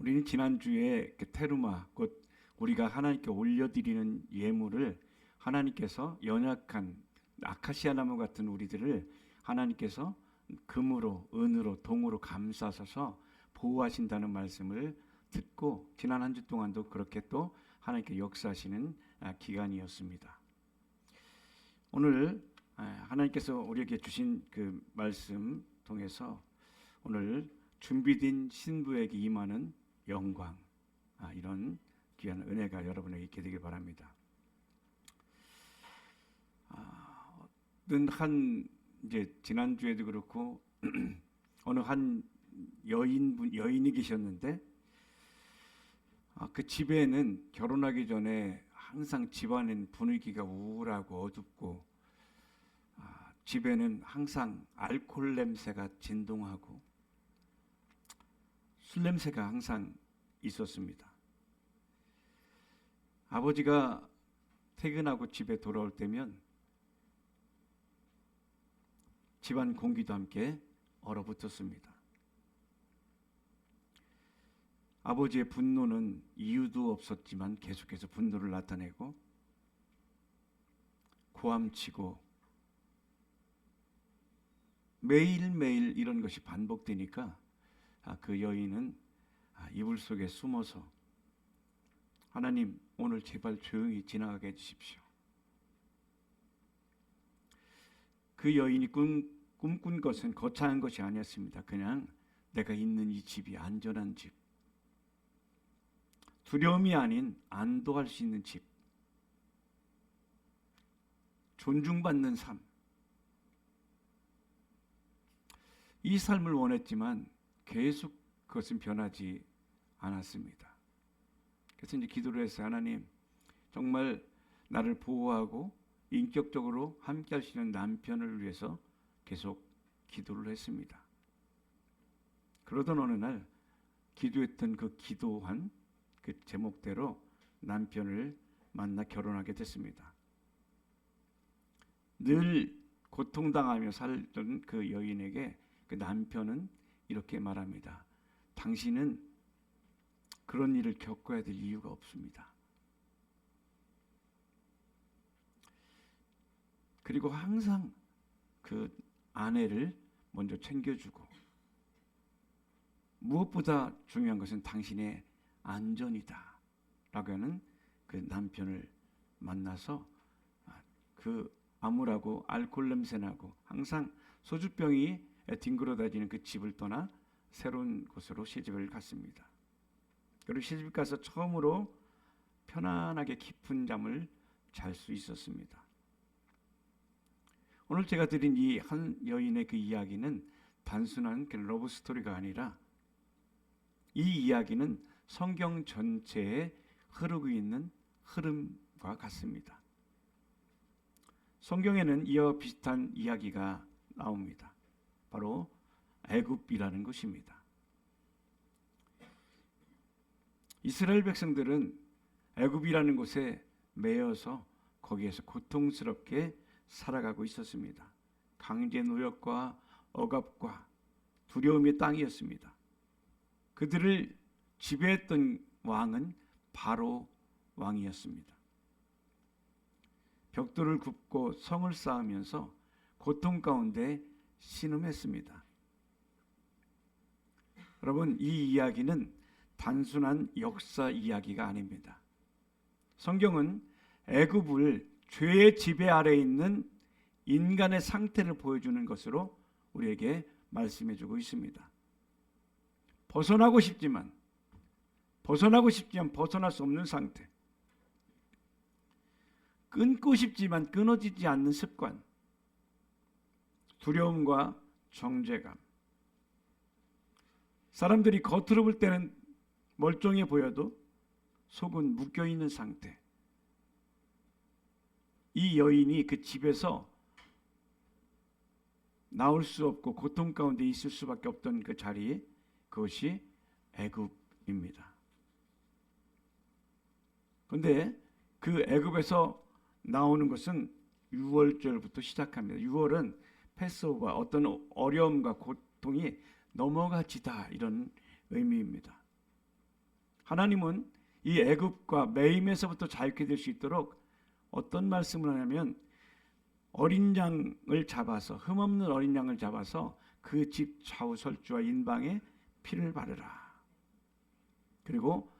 우리는 지난주에 그 테르마, 곧 우리가 하나님께 올려드리는 예물을 하나님께서 연약한 아카시아 나무 같은 우리들을 하나님께서 금으로, 은으로, 동으로 감싸셔서 보호하신다는 말씀을 듣고 지난 한 주 동안도 그렇게 또 하나님께 역사하시는 기간이었습니다. 오늘 하나님께서 우리에게 주신 그 말씀 통해서 오늘 준비된 신부에게 임하는 영광, 이런 귀한 은혜가 여러분에게 있게 되길 바랍니다. 이제 지난주에도 그렇고 어느 한 여인이 계셨는데 그 집에는 결혼하기 전에 항상 집안엔 분위기가 우울하고 어둡고 집에는 항상 알코올 냄새가 진동하고 술 냄새가 항상 있었습니다. 아버지가 퇴근하고 집에 돌아올 때면 집안 공기도 함께 얼어붙었습니다. 아버지의 분노는 이유도 없었지만 계속해서 분노를 나타내고 고함치고 매일매일 이런 것이 반복되니까 그 여인은 이불 속에 숨어서 하나님, 오늘 제발 조용히 지나가게 해주십시오. 그 여인이 꿈꾼 것은 거창한 것이 아니었습니다. 그냥 내가 있는 이 집이 안전한 집, 두려움이 아닌 안도할 수 있는 집, 존중받는 삶, 이 삶을 원했지만 계속 그것은 변하지 않았습니다. 그래서 이제 기도를 해서 하나님, 정말 나를 보호하고 인격적으로 함께 할 수 있는 남편을 위해서 계속 기도를 했습니다. 그러던 어느 날 기도했던 그 기도한 그 제목대로 남편을 만나 결혼하게 됐습니다. 늘 고통당하며 살던 그 여인에게 그 남편은 이렇게 말합니다. 당신은 그런 일을 겪어야 될 이유가 없습니다. 그리고 항상 그 아내를 먼저 챙겨주고 무엇보다 중요한 것은 당신의 안전이다 라고 하는 그 남편을 만나서 그 암울하고 알코올 냄새나고 항상 소주병이 뒹굴어다니는 그 집을 떠나 새로운 곳으로 시집을 갔습니다. 그리고 시집 가서 처음으로 편안하게 깊은 잠을 잘 수 있었습니다. 오늘 제가 드린 이 한 여인의 그 이야기는 단순한 그 러브 스토리가 아니라 이 이야기는 성경 전체에 흐르고 있는 흐름과 같습니다. 성경에는 이와 비슷한 이야기가 나옵니다. 바로 애굽이라는 것입니다. 이스라엘 백성들은 애굽이라는 곳에 매여서 거기에서 고통스럽게 살아가고 있었습니다. 강제 노역과 억압과 두려움의 땅이었습니다. 그들을 지배했던 왕은 바로 왕이었습니다. 벽돌을 굽고 성을 쌓으면서 고통 가운데 신음했습니다. 여러분, 이 이야기는 단순한 역사 이야기가 아닙니다. 성경은 애굽을 죄의 지배 아래에 있는 인간의 상태를 보여주는 것으로 우리에게 말씀해주고 있습니다. 벗어나고 싶지만 벗어날 수 없는 상태, 끊고 싶지만 끊어지지 않는 습관, 두려움과 정죄감, 사람들이 겉으로 볼 때는 멀쩡해 보여도 속은 묶여있는 상태. 이 여인이 그 집에서 나올 수 없고 고통 가운데 있을 수밖에 없던 그 자리, 그것이 애굽입니다. 그런데 그 애굽에서 나오는 것은 6월절부터 시작합니다. 6월은 패스오버, 어떤 어려움과 고통이 넘어가지다, 이런 의미입니다. 하나님은 이 애굽과 매임에서부터 자유케 될 수 있도록 어떤 말씀을 하냐면 어린 양을 잡아서 흠없는 어린 양을 잡아서 그 집 좌우설주와 인방에 피를 바르라. 그리고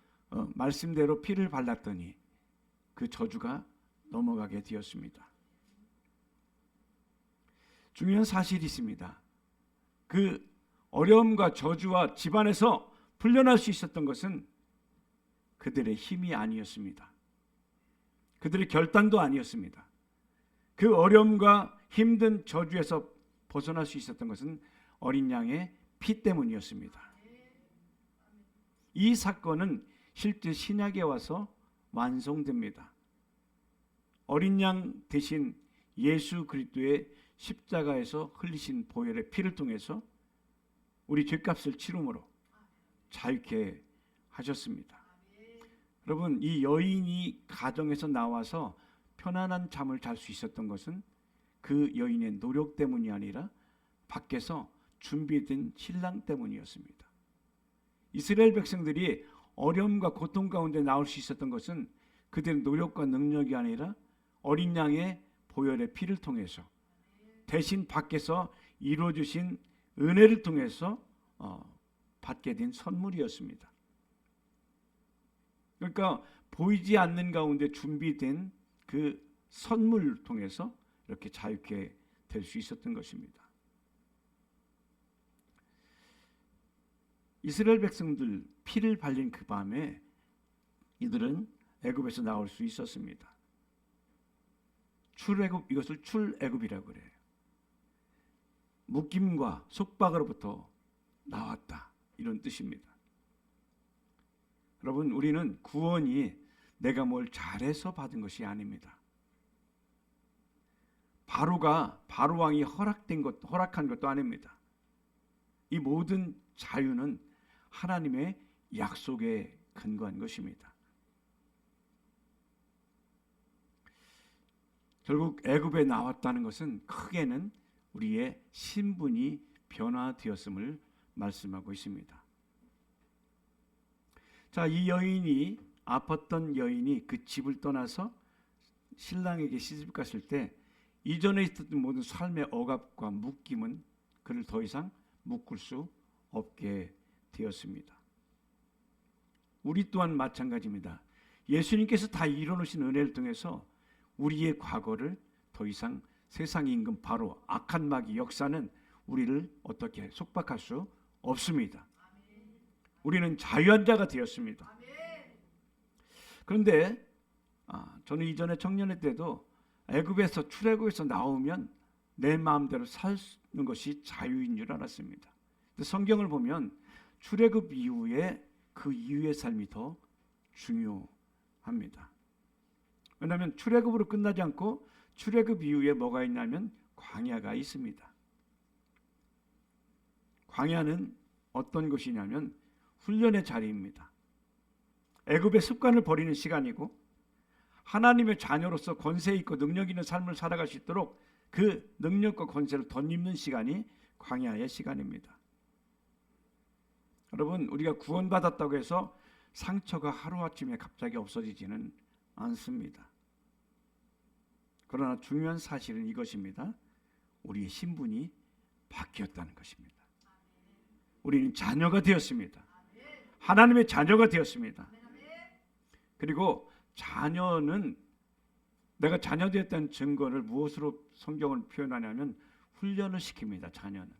말씀대로 피를 발랐더니 그 저주가 넘어가게 되었습니다. 중요한 사실이 있습니다. 그 어려움과 저주와 집안에서 풀려날 수 있었던 것은 그들의 힘이 아니었습니다. 그들의 결단도 아니었습니다. 그 어려움과 힘든 저주에서 벗어날 수 있었던 것은 어린 양의 피 때문이었습니다. 이 사건은 실제 신약에 와서 완성됩니다. 어린 양 대신 예수 그리스도의 십자가에서 흘리신 보혈의 피를 통해서 우리 죄값을 치름으로 자유케 하셨습니다. 여러분, 이 여인이 가정에서 나와서 편안한 잠을 잘 수 있었던 것은 그 여인의 노력 때문이 아니라 밖에서 준비된 신랑 때문이었습니다. 이스라엘 백성들이 어려움과 고통 가운데 나올 수 있었던 것은 그들의 노력과 능력이 아니라 어린 양의 보혈의 피를 통해서 대신 밖에서 이루어주신 은혜를 통해서 받게 된 선물이었습니다. 그러니까 보이지 않는 가운데 준비된 그 선물을 통해서 이렇게 자유케 될 수 있었던 것입니다. 이스라엘 백성들 피를 발린 그 밤에 이들은 애굽에서 나올 수 있었습니다. 출애굽, 이것을 출애굽이라고 그래요. 묶임과 속박으로부터 나왔다, 이런 뜻입니다. 여러분, 우리는 구원이 내가 뭘 잘해서 받은 것이 아닙니다. 바로 왕이 허락한 것도 아닙니다. 이 모든 자유는 하나님의 약속에 근거한 것입니다. 결국 애굽에 나왔다는 것은 크게는 우리의 신분이 변화되었음을 말씀하고 있습니다. 자, 이 여인이 아팠던 여인이 그 집을 떠나서 신랑에게 시집 갔을 때 이전에 있었던 모든 삶의 억압과 묶임은 그를 더 이상 묶을 수 없게 되었습니다. 우리 또한 마찬가지입니다. 예수님께서 다 이뤄놓으신 은혜를 통해서 우리의 과거를 더 이상 세상의 임금 바로 악한 마귀 역사는 우리를 어떻게 속박할 수 없습니다. 우리는 자유한 자가 되었습니다. 그런데 저는 이전에 청년회 때도 애굽에서 출애굽에서 나오면 내 마음대로 사는 것이 자유인 줄 알았습니다. 근데 성경을 보면 출애굽 이후에 그 이후의 삶이 더 중요합니다. 왜냐하면 출애굽으로 끝나지 않고 출애굽 이후에 뭐가 있냐면 광야가 있습니다. 광야는 어떤 곳이냐면 훈련의 자리입니다. 애굽의 습관을 버리는 시간이고 하나님의 자녀로서 권세 있고 능력 있는 삶을 살아갈 수 있도록 그 능력과 권세를 덧입는 시간이 광야의 시간입니다. 여러분, 우리가 구원받았다고 해서 상처가 하루아침에 갑자기 없어지지는 않습니다. 그러나 중요한 사실은 이것입니다. 우리의 신분이 바뀌었다는 것입니다. 우리는 자녀가 되었습니다. 하나님의 자녀가 되었습니다. 그리고 자녀는 내가 자녀 되었다는 증거를 무엇으로 성경을 표현하냐면 훈련을 시킵니다. 자녀는.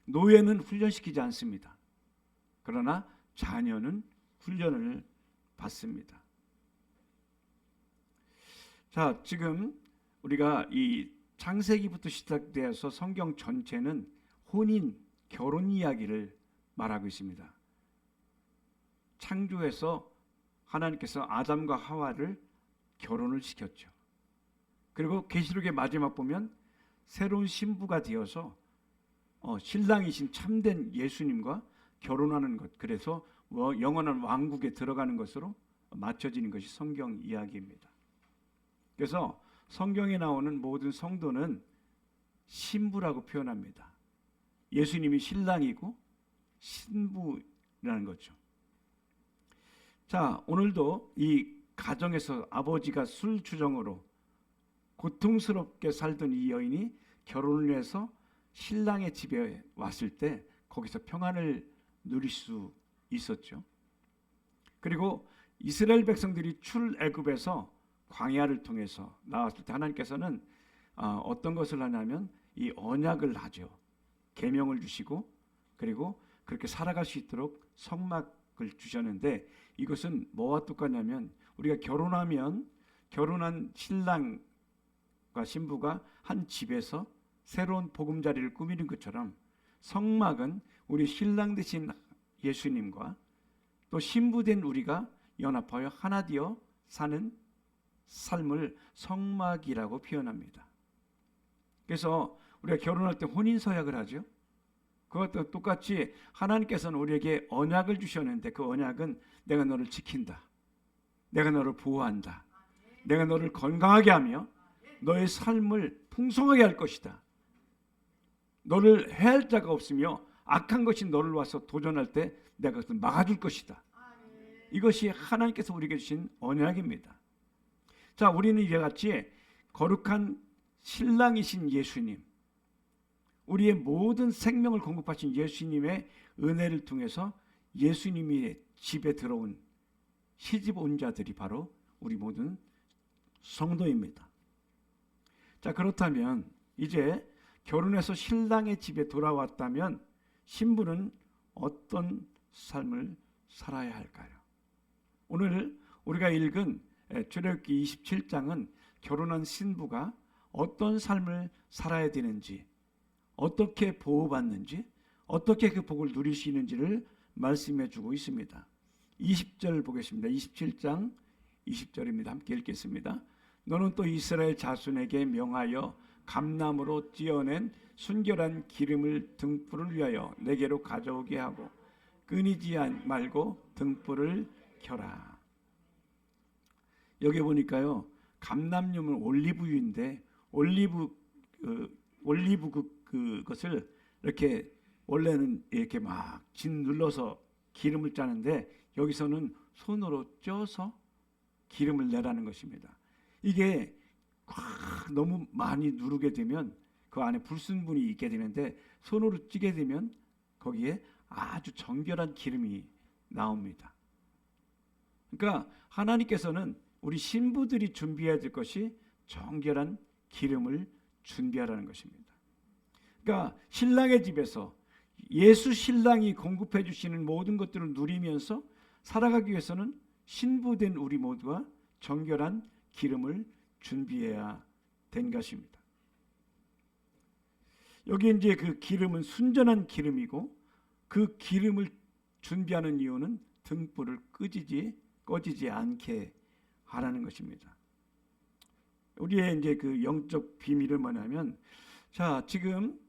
노예는 훈련시키지 않습니다. 그러나 자녀는 훈련을 받습니다. 자, 지금 우리가 이 창세기부터 시작되어서 성경 전체는 혼인, 결혼 이야기를 말하고 있습니다. 창조에서 하나님께서 아담과 하와를 결혼을 시켰죠. 그리고 계시록의 마지막 보면 새로운 신부가 되어서 신랑이신 참된 예수님과 결혼하는 것, 그래서 영원한 왕국에 들어가는 것으로 맞춰지는 것이 성경 이야기입니다. 그래서 성경에 나오는 모든 성도는 신부라고 표현합니다. 예수님이 신랑이고 신부라는 거죠. 자, 오늘도 이 가정에서 아버지가 술 주정으로 고통스럽게 살던 이 여인이 결혼을 해서 신랑의 집에 왔을 때 거기서 평안을 누릴 수 있었죠. 그리고 이스라엘 백성들이 출애굽에서 광야를 통해서 나왔을 때 하나님께서는 어떤 것을 하냐면 이 언약을 하죠. 계명을 주시고 그리고 그렇게 살아갈 수 있도록 성막을 주셨는데, 이것은 뭐와 똑같냐면 우리가 결혼하면 결혼한 신랑과 신부가 한 집에서 새로운 보금자리를 꾸미는 것처럼 성막은 우리 신랑 되신 예수님과 또 신부된 우리가 연합하여 하나 되어 사는 삶을 성막이라고 표현합니다. 그래서 우리가 결혼할 때 혼인서약을 하죠. 그것도 똑같이 하나님께서는 우리에게 언약을 주셨는데 그 언약은 내가 너를 지킨다, 내가 너를 보호한다, 내가 너를 건강하게 하며 너의 삶을 풍성하게 할 것이다, 너를 해할 자가 없으며 악한 것이 너를 와서 도전할 때 내가 그것을 막아줄 것이다. 이것이 하나님께서 우리에게 주신 언약입니다. 자, 우리는 이와 같이 거룩한 신랑이신 예수님, 우리의 모든 생명을 공급하신 예수님의 은혜를 통해서 예수님이 집에 들어온 시집 온 자들이 바로 우리 모든 성도입니다. 자, 그렇다면 이제 결혼해서 신랑의 집에 돌아왔다면 신부는 어떤 삶을 살아야 할까요? 오늘 우리가 읽은 출애굽기 27장은 결혼한 신부가 어떤 삶을 살아야 되는지, 어떻게 보호받는지, 어떻게 그 복을 누릴 수 있는지를 말씀해 주고 있습니다. 20절 보겠습니다. 27장 20절입니다. 함께 읽겠습니다. 너는 또 이스라엘 자손에게 명하여 감람으로 찌어낸 순결한 기름을 등불을 위하여 내게로 가져오게 하고 끊이지 말고 등불을 켜라. 여기 보니까요, 감람유는 올리브유인데 올리브 그것을 이렇게 원래는 이렇게 막 짓눌러서 기름을 짜는데 여기서는 손으로 쪄서 기름을 내라는 것입니다. 이게 너무 많이 누르게 되면 그 안에 불순물이 있게 되는데 손으로 찌게 되면 거기에 아주 정결한 기름이 나옵니다. 그러니까 하나님께서는 우리 신부들이 준비해야 될 것이 정결한 기름을 준비하라는 것입니다. 그러니까 신랑의 집에서 예수 신랑이 공급해 주시는 모든 것들을 누리면서 살아가기 위해서는 신부된 우리 모두가 정결한 기름을 준비해야 된 것입니다. 여기 이제 그 기름은 순전한 기름이고 그 기름을 준비하는 이유는 등불을 꺼지지 않게 하라는 것입니다. 우리의 이제 그 영적 비밀은 뭐냐면, 자, 지금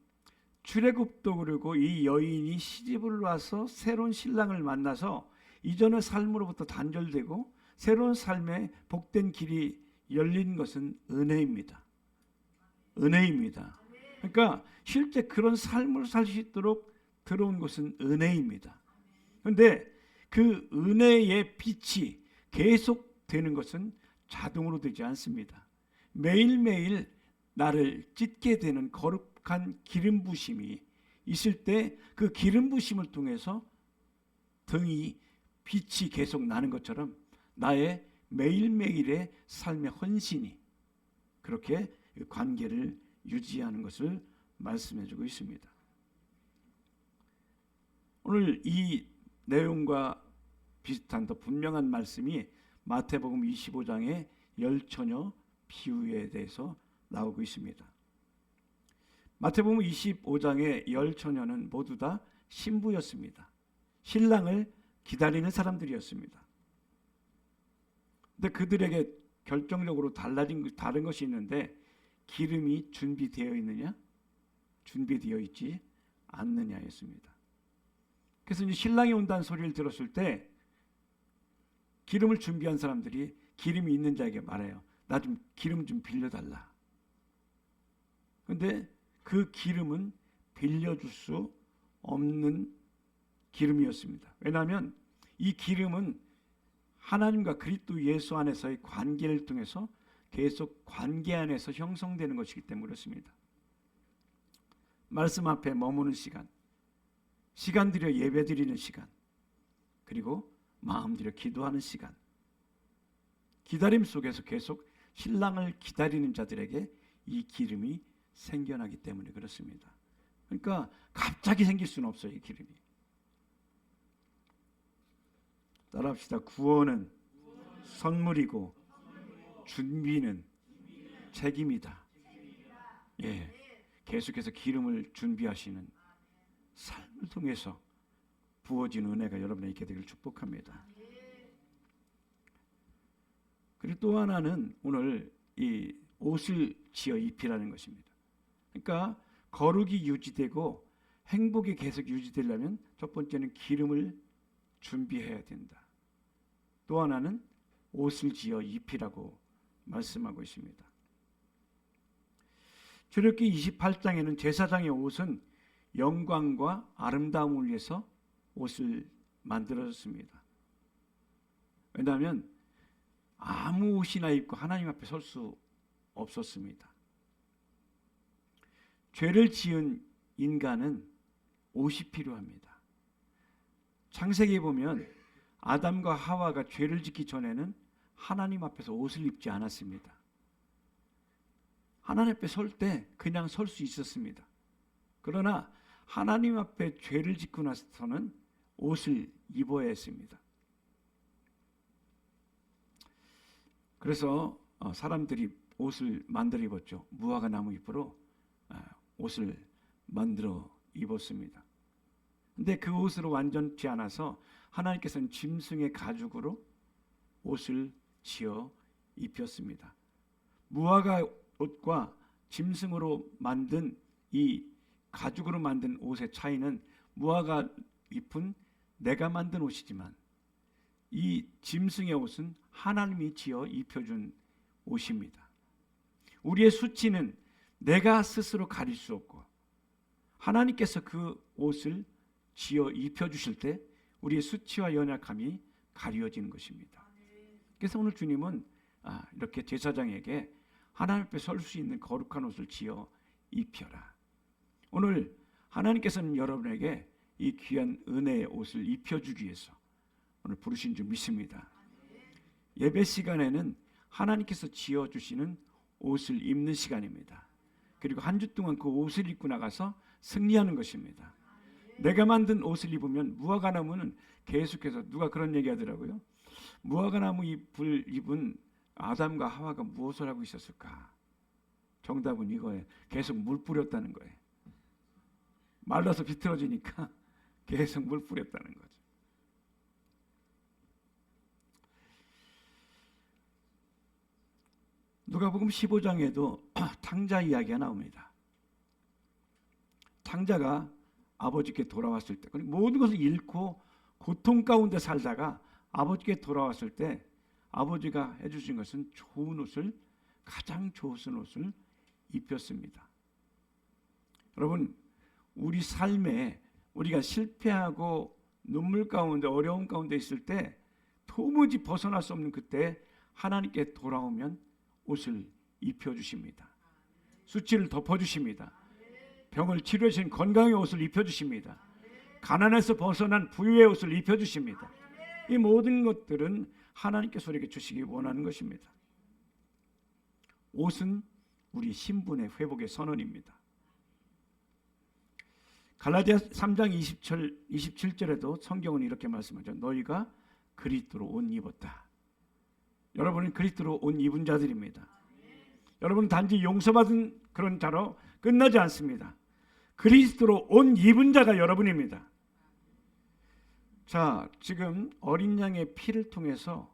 출애굽도 그러고 이 여인이 시집을 와서 새로운 신랑을 만나서 이전의 삶으로부터 단절되고 새로운 삶의 복된 길이 열린 것은 은혜입니다. 은혜입니다. 그러니까 실제 그런 삶을 살 수 있도록 들어온 것은 은혜입니다. 그런데 그 은혜의 빛이 계속 되는 것은 자동으로 되지 않습니다. 매일매일 나를 찢게 되는 거룩한 기름 부심이 있을 때 그 기름 부심을 통해서 등이 빛이 계속 나는 것처럼 나의 매일매일의 삶의 헌신이 그렇게 관계를 유지하는 것을 말씀해 주고 있습니다. 오늘 이 내용과 비슷한 더 분명한 말씀이 마태복음 25장의 열처녀 비유에 대해서 나오고 있습니다. 마태복음 25장의 열처녀는 모두 다 신부였습니다. 신랑을 기다리는 사람들이었습니다. 근데 그들에게 결정적으로 다른 것이 있는데, 기름이 준비되어 있느냐, 준비되어 있지 않느냐였습니다. 그래서 이제 신랑이 온다는 소리를 들었을 때 기름을 준비한 사람들이 기름이 있는 자에게 말해요. 나 좀 기름 좀 빌려달라. 그런데 그 기름은 빌려줄 수 없는 기름이었습니다. 왜냐하면 이 기름은 하나님과 그리스도 예수 안에서의 관계를 통해서 계속 관계 안에서 형성되는 것이기 때문에 그렇습니다. 말씀 앞에 머무는 시간, 시간 들여 예배 드리는 시간, 그리고 마음 들여 기도하는 시간, 기다림 속에서 계속 신랑을 기다리는 자들에게 이 기름이 생겨나기 때문에 그렇습니다. 그러니까 갑자기 생길 수는 없어요. 이 기름이. 따라합시다. 구원은 선물이고 준비는 책임이다. 예, 계속해서 기름을 준비하시는 삶을 통해서 부어진 은혜가 여러분에게 있게 되기를 축복합니다. 그리고 또 하나는 오늘 이 옷을 지어 입히라는 것입니다. 그러니까 거룩이 유지되고 행복이 계속 유지되려면 첫 번째는 기름을 준비해야 된다. 또 하나는 옷을 지어 입히라고 말씀하고 있습니다. 출애굽기 28장에는 제사장의 옷은 영광과 아름다움을 위해서 옷을 만들어졌습니다. 왜냐하면 아무 옷이나 입고 하나님 앞에 설 수 없었습니다. 죄를 지은 인간은 옷이 필요합니다. 창세기에 보면 아담과 하와가 죄를 짓기 전에는 하나님 앞에서 옷을 입지 않았습니다. 하나님 앞에 설 때 그냥 설 수 있었습니다. 그러나 하나님 앞에 죄를 짓고 나서는 옷을 입어야 했습니다. 그래서 사람들이 옷을 만들어 입었죠. 무화과 나무 잎으로 옷을 만들어 입었습니다. 근데 그 옷으로 완전치 않아서 하나님께서는 짐승의 가죽으로 옷을 지어 입혔습니다. 무화과 옷과 짐승으로 만든 이 가죽으로 만든 옷의 차이는 무화과 잎은 내가 만든 옷이지만 이 짐승의 옷은 하나님이 지어 입혀준 옷입니다. 우리의 수치는 내가 스스로 가릴 수 없고 하나님께서 그 옷을 지어 입혀주실 때 우리의 수치와 연약함이 가려지는 것입니다. 그래서 오늘 주님은 이렇게 제사장에게 하나님 앞에 설 수 있는 거룩한 옷을 지어 입혀라. 오늘 하나님께서는 여러분에게 이 귀한 은혜의 옷을 입혀주기 위해서 오늘 부르신 줄 믿습니다. 예배 시간에는 하나님께서 지어주시는 옷을 입는 시간입니다. 그리고 한 주 동안 그 옷을 입고 나가서 승리하는 것입니다. 내가 만든 옷을 입으면 무화과 나무는 계속해서 누가 그런 얘기 하더라고요. 무화과 나무 잎을 입은 아담과 하와가 무엇을 하고 있었을까? 정답은 이거예요. 계속 물 뿌렸다는 거예요. 말라서 비틀어지니까 계속 물 뿌렸다는 거죠. 누가복음 15장에도 탕자 이야기가 나옵니다. 탕자가 아버지께 돌아왔을 때, 모든 것을 잃고 고통 가운데 살다가 아버지께 돌아왔을 때 아버지가 해주신 것은 좋은 옷을, 가장 좋은 옷을 입혔습니다. 여러분, 우리 삶에 우리가 실패하고 눈물 가운데 어려움 가운데 있을 때 도무지 벗어날 수 없는 그때 하나님께 돌아오면 옷을 입혀주십니다. 수치를 덮어주십니다. 병을 치료하신 건강의 옷을 입혀주십니다. 가난에서 벗어난 부유의 옷을 입혀주십니다. 이 모든 것들은 하나님께서 우리에게 주시기 원하는 것입니다. 옷은 우리 신분의 회복의 선언입니다. 갈라디아 3장 27절에도 성경은 이렇게 말씀하죠. 너희가 그리스도로 옷 입었다. 여러분은 그리스도로 옷 입은 자들입니다. 여러분은 단지 용서받은 그런 자로 끝나지 않습니다. 그리스도로 옷 입은 자가 여러분입니다. 자, 지금 어린 양의 피를 통해서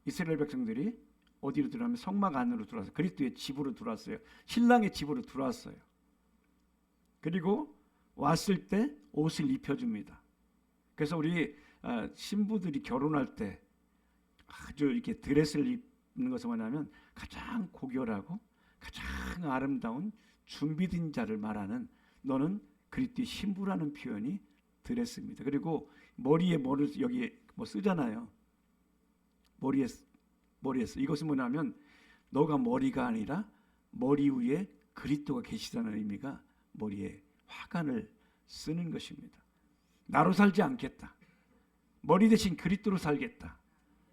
이스라엘 백성들이 어디로 들어가면 성막 안으로 들어와서 그리스도의 집으로 들어왔어요. 신랑의 집으로 들어왔어요. 그리고 왔을 때 옷을 입혀줍니다. 그래서 우리 신부들이 결혼할 때 아주 이렇게 드레스를 입는 것은 뭐냐면 가장 고결하고 가장 아름다운 준비된 자를 말하는 너는 그리스도의 신부라는 표현이 드레스입니다. 그리고 머리에 뭐를 여기 뭐 쓰잖아요. 머리에서 이것은 뭐냐면 너가 머리가 아니라 머리 위에 그리스도가 계시다는 의미가 머리에 화관을 쓰는 것입니다. 나로 살지 않겠다. 머리 대신 그리스도로 살겠다.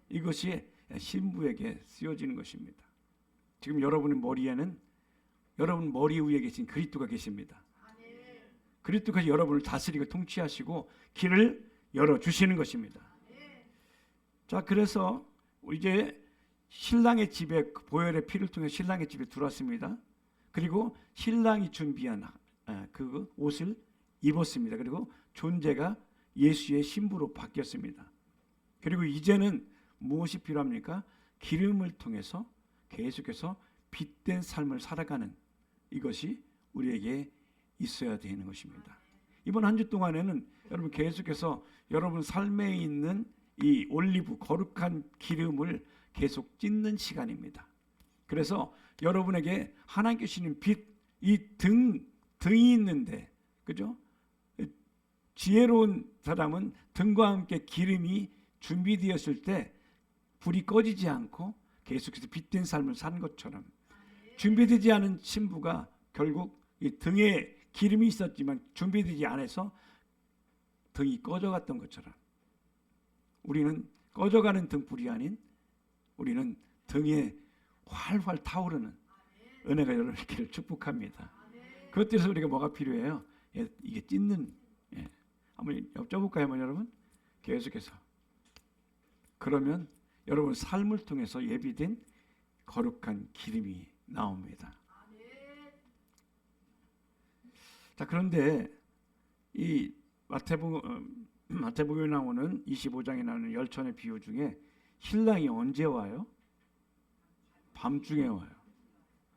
이것이 신부에게 쓰여지는 것입니다. 지금 여러분의 머리에는 여러분 머리 위에 계신 그리스도가 계십니다. 그리스도가 여러분을 다스리고 통치하시고 길을 열어주시는 것입니다. 자, 그래서 이제 신랑의 집에 보혈의 피를 통해 신랑의 집에 들어왔습니다. 그리고 신랑이 준비한 그 옷을 입었습니다. 그리고 존재가 예수의 신부로 바뀌었습니다. 그리고 이제는 무엇이 필요합니까? 기름을 통해서 계속해서 빛된 삶을 살아가는 이것이 우리에게 있어야 되는 것입니다. 이번 한 주 동안에는 여러분 계속해서 여러분 삶에 있는 이 올리브 거룩한 기름을 계속 찢는 시간입니다. 그래서 여러분에게 하나님께 주시는 빛, 이 등이 있는데, 그죠? 지혜로운 사람은 등과 함께 기름이 준비되었을 때 불이 꺼지지 않고 계속해서 빛된 삶을 사는 것처럼 준비되지 않은 신부가 결국 이 등에 기름이 있었지만 준비되지 않아서 등이 꺼져갔던 것처럼 우리는 꺼져가는 등불이 아닌 우리는 등에 활활 타오르는 은혜가 여러분에게 축복합니다. 그것 때문에 우리가 뭐가 필요해요? 이게 찢는 한번 여쭤볼까요, 여러분? 계속해서 그러면 여러분 삶을 통해서 예비된 거룩한 기름이 나옵니다. 자, 그런데 이 마태복음에 나오는 25장에 나오는 열천의 비유 중에 신랑이 언제 와요? 밤중에 와요.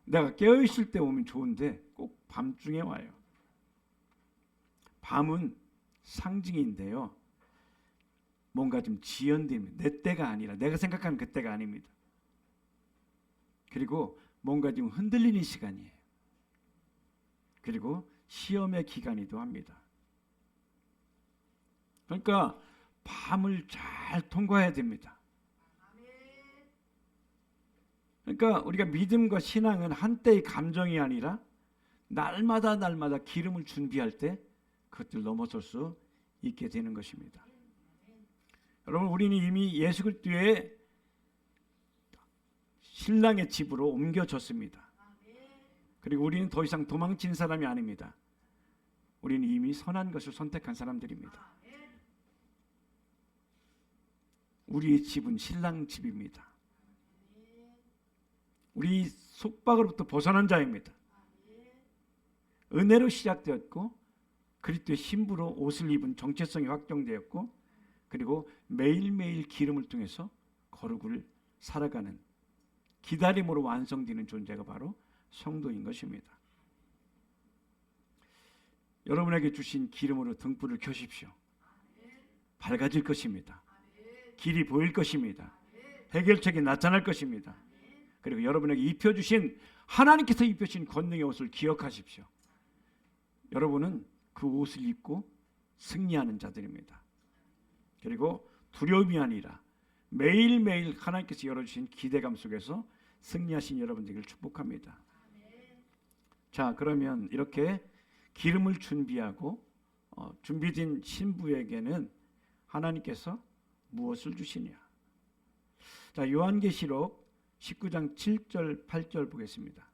내가 깨어있을 때 오면 좋은데 꼭 밤중에 와요. 밤은 상징인데요. 뭔가 좀 지연됩니다. 내 때가 아니라 내가 생각하는 그 때가 아닙니다. 그리고 뭔가 좀 흔들리는 시간이에요. 그리고 시험의 기간이기도 합니다. 그러니까 밤을 잘 통과해야 됩니다. 그러니까 우리가 믿음과 신앙은 한때의 감정이 아니라 날마다 기름을 준비할 때 그것들 넘어설 수 있게 되는 것입니다. 여러분, 우리는 이미 예수 그리스도의 신랑의 집으로 옮겨졌습니다. 그리고 우리는 더 이상 도망친 사람이 아닙니다. 우리는 이미 선한 것을 선택한 사람들입니다. 우리의 집은 신랑 집입니다. 우리 속박으로부터 벗어난 자입니다. 은혜로 시작되었고 그리스도의 신부로 옷을 입은 정체성이 확정되었고 그리고 매일매일 기름을 통해서 거룩을 살아가는 기다림으로 완성되는 존재가 바로 성도인 것입니다. 여러분에게 주신 기름으로 등불을 켜십시오. 밝아질 것입니다. 길이 보일 것입니다. 해결책이 나타날 것입니다. 그리고 여러분에게 입혀주신 하나님께서 입혀주신 권능의 옷을 기억하십시오. 여러분은 그 옷을 입고 승리하는 자들입니다. 그리고 두려움이 아니라 매일매일 하나님께서 열어주신 기대감 속에서 승리하신 여러분들을 축복합니다. 자, 그러면 이렇게 기름을 준비하고 준비된 신부에게는 하나님께서 무엇을 주시냐? 자, 요한계시록 19장 7절 8절 보겠습니다.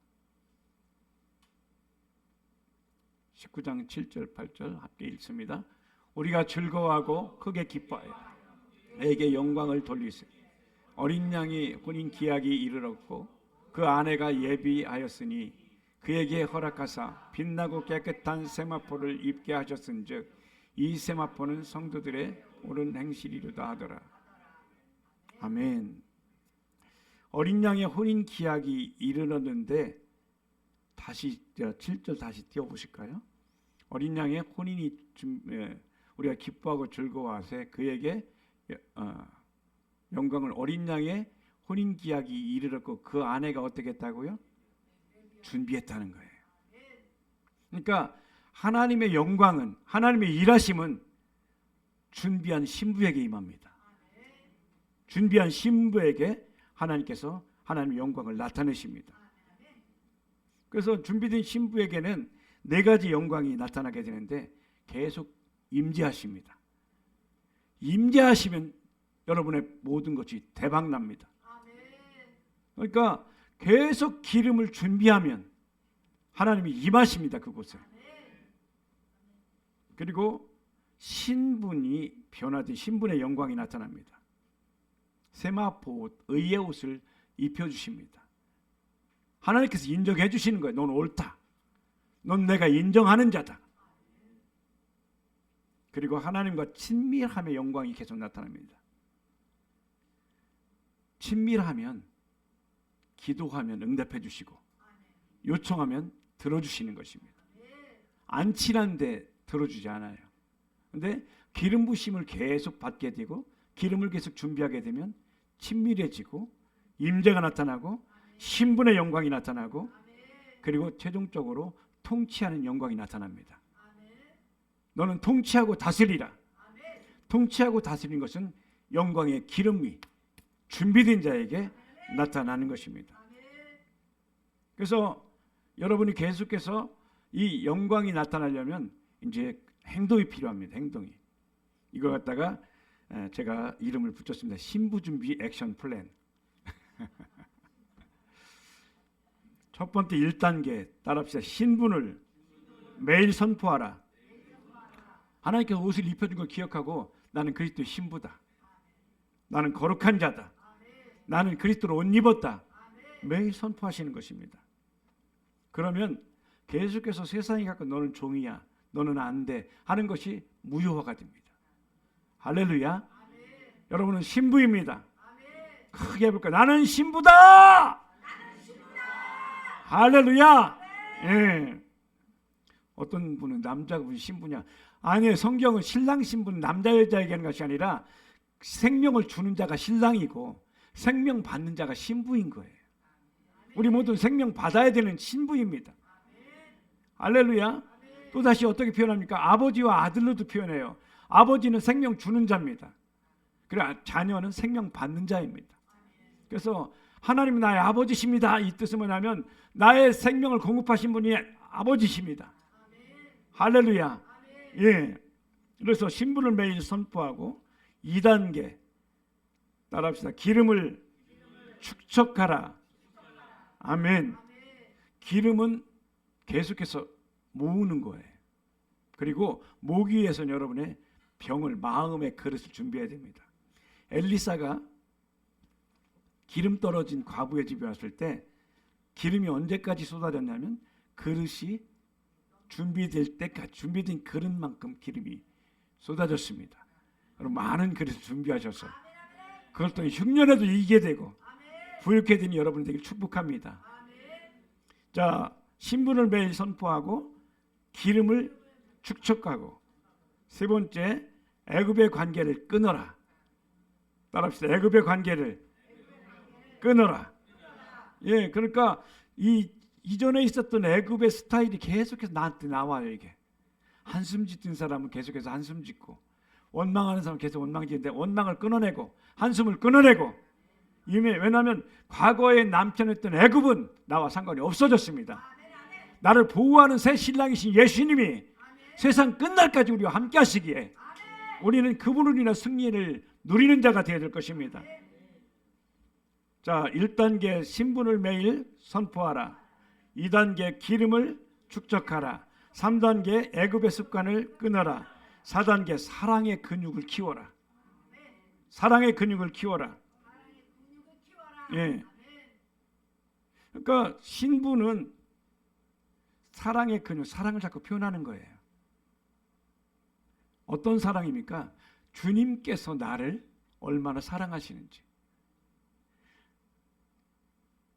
19장 7절 8절 함께 읽습니다. 우리가 즐거워하고 크게 기뻐하여 에게 영광을 돌리세. 어린 양이 혼인 기약이 이르렀고 그 아내가 예비하였으니 그에게 허락하사 빛나고 깨끗한 세마포를 입게 하셨은즉 이 세마포는 성도들의 옳은 행실이로다 하더라. 아멘. 어린 양의 혼인 기약이 이르렀는데 다시 7절 다시 띄워보실까요? 어린 양의 혼인이 우리가 기뻐하고 즐거워하세 그에게 영광을 어린 양의 혼인 기약이 이르렀고 그 아내가 어떻게 했다고요? 준비했다는 거예요. 그러니까 하나님의 영광은 하나님의 일하심은 준비한 신부에게 임합니다. 준비한 신부에게 하나님께서 하나님의 영광을 나타내십니다. 그래서 준비된 신부에게는 4가지 영광이 나타나게 되는데 계속 임재하십니다. 임재하시면 여러분의 모든 것이 대박납니다. 그러니까 계속 기름을 준비하면 하나님이 임하십니다. 그곳에. 그리고 신분이 변화된 신분의 영광이 나타납니다. 세마포 의의 옷을 입혀주십니다. 하나님께서 인정해 주시는 거예요. 넌 옳다. 넌 내가 인정하는 자다. 그리고 하나님과 친밀함의 영광이 계속 나타납니다. 친밀하면 기도하면 응답해 주시고 요청하면 들어주시는 것입니다. 안 친한데 들어주지 않아요. 그런데 기름 부심을 계속 받게 되고 기름을 계속 준비하게 되면 친밀해지고 임재가 나타나고 신분의 영광이 나타나고 그리고 최종적으로 통치하는 영광이 나타납니다. 너는 통치하고 다스리라. 통치하고 다스리는 것은 영광의 기름이 준비된 자에게 나타나는 것입니다. 그래서 여러분이 계속해서 이 영광이 나타나려면 이제 행동이 필요합니다. 행동이. 이걸 갖다가 제가 이름을 붙였습니다. 신부 준비 액션 플랜. 첫 번째 1단계 따라합시다. 신분을 매일 선포하라. 하나님께서 옷을 입혀준 걸 기억하고 나는 그리스도의 신부다. 나는 거룩한 자다. 나는 그리스도로 옷 입었다. 매일 선포하시는 것입니다. 그러면 계속해서 세상이 갖고 너는 종이야. 너는 안 돼. 하는 것이 무효화가 됩니다. 할렐루야. 여러분은 신부입니다. 크게 해볼까요? 나는 신부다. 할렐루야. 예. 어떤 분은 남자분이 신부냐? 아니에요. 성경은 신랑 신부는 남자 여자 얘기하는 것이 아니라 생명을 주는 자가 신랑이고 생명 받는 자가 신부인 거예요. 우리 모두 생명 받아야 되는 신부입니다. 할렐루야. 또다시 어떻게 표현합니까? 아버지와 아들로도 표현해요. 아버지는 생명 주는 자입니다. 그리고 자녀는 생명 받는 자입니다. 그래서 하나님은 나의 아버지십니다. 이 뜻은 뭐냐면 나의 생명을 공급하신 분이 아버지십니다. 할렐루야. 예. 그래서 신분을 매일 선포하고 2단계 따라합시다. 기름을 축적하라. 아멘. 기름은 계속해서 모으는 거예요. 그리고 모기 위해서는 여러분의 병을 마음의 그릇을 준비해야 됩니다. 엘리사가 기름 떨어진 과부의 집에 왔을 때 기름이 언제까지 쏟아졌냐면 그릇이 준비될 때까지 준비된 그릇만큼 기름이 쏟아졌습니다. 여러분 많은 그릇을 준비하셔서 그걸 또 흉년에도 이기게 되고 부유케 되니 여러분 되길 축복합니다. 자, 신분을 매일 선포하고 기름을 축적하고 세 번째 애굽의 관계를 끊어라. 따라합시다. 애굽의 관계를 끊어라. 예, 그러니까 이전에 있었던 애굽의 스타일이 계속해서 나한테 나와요. 이게 한숨 짓는 사람은 계속해서 한숨 짓고 원망하는 사람은 계속 원망 짓는데 원망을 끊어내고 한숨을 끊어내고 왜냐하면 과거의 남편이었던 애굽은 나와 상관이 없어졌습니다. 나를 보호하는 새 신랑이신 예수님이 세상 끝날까지 우리와 함께 하시기에 우리는 그분으로 인한 승리를 누리는 자가 되어야 될 것입니다. 자, 1단계 신분을 매일 선포하라. 2단계 기름을 축적하라. 3단계 애굽의 습관을 끊어라. 4단계 사랑의 근육을 키워라. 사랑의 근육을 키워라. 예. 그러니까 신부는 사랑의 근육, 사랑을 자꾸 표현하는 거예요. 어떤 사랑입니까? 주님께서 나를 얼마나 사랑하시는지.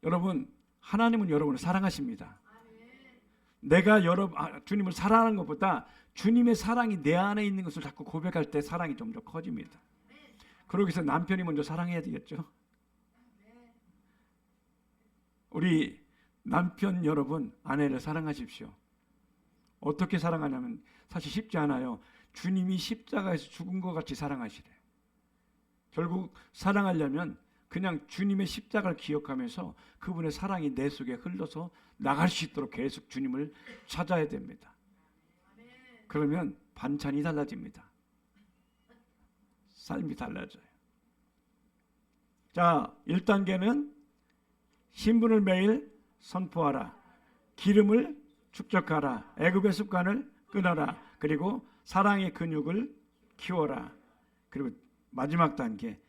여러분, 하나님은 여러분을 사랑하십니다. 내가 주님을 사랑하는 것보다 주님의 사랑이 내 안에 있는 것을 자꾸 고백할 때 사랑이 좀 더 커집니다. 그러기 위해서 남편이 먼저 사랑해야 되겠죠. 우리 남편 여러분, 아내를 사랑하십시오. 어떻게 사랑하냐면 사실 쉽지 않아요. 주님이 십자가에서 죽은 것 같이 사랑하시래. 결국 사랑하려면 그냥 주님의 십자가를 기억하면서 그분의 사랑이 내 속에 흘러서 나갈 수 있도록 계속 주님을 찾아야 됩니다. 그러면 반찬이 달라집니다. 삶이 달라져요. 자, 1단계는 신분을 매일 선포하라. 기름을 축적하라. 애굽의 습관을 끊어라. 그리고 사랑의 근육을 키워라. 그리고 마지막 단계,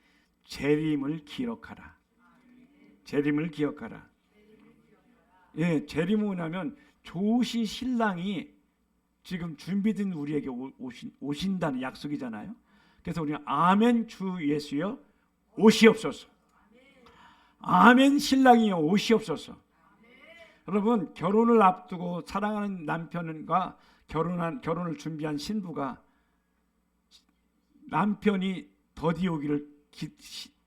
재림을 기억하라. 재림을 기억하라. 예, 재림은 뭐냐면 좋으신 신랑이 지금 준비된 우리에게 오신다는 약속이잖아요. 그래서 우리가 아멘 주 예수여 오시옵소서. 아멘 신랑이여 오시옵소서. 여러분, 결혼을 앞두고 사랑하는 남편과 결혼을 준비한 신부가 남편이 더디 오기를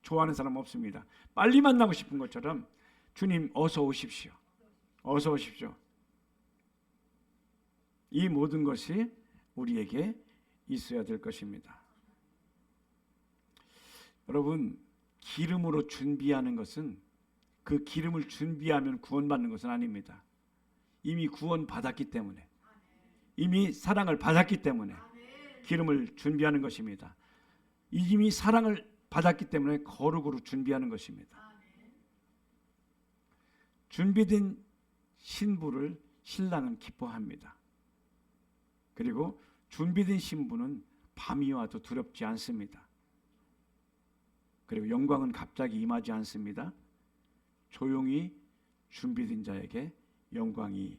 좋아하는 사람 없습니다. 빨리 만나고 싶은 것처럼 주님 어서 오십시오. 어서 오십시오. 이 모든 것이 우리에게 있어야 될 것입니다. 여러분, 기름으로 준비하는 것은 그 기름을 준비하면 구원받는 것은 아닙니다. 이미 구원받았기 때문에, 이미 사랑을 받았기 때문에 기름을 준비하는 것입니다. 이미 사랑을 받았기 때문에 거룩으로 준비하는 것입니다. 준비된 신부를 신랑은 기뻐합니다. 그리고 준비된 신부는 밤이 와도 두렵지 않습니다. 그리고 영광은 갑자기 임하지 않습니다. 조용히 준비된 자에게 영광이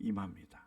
임합니다.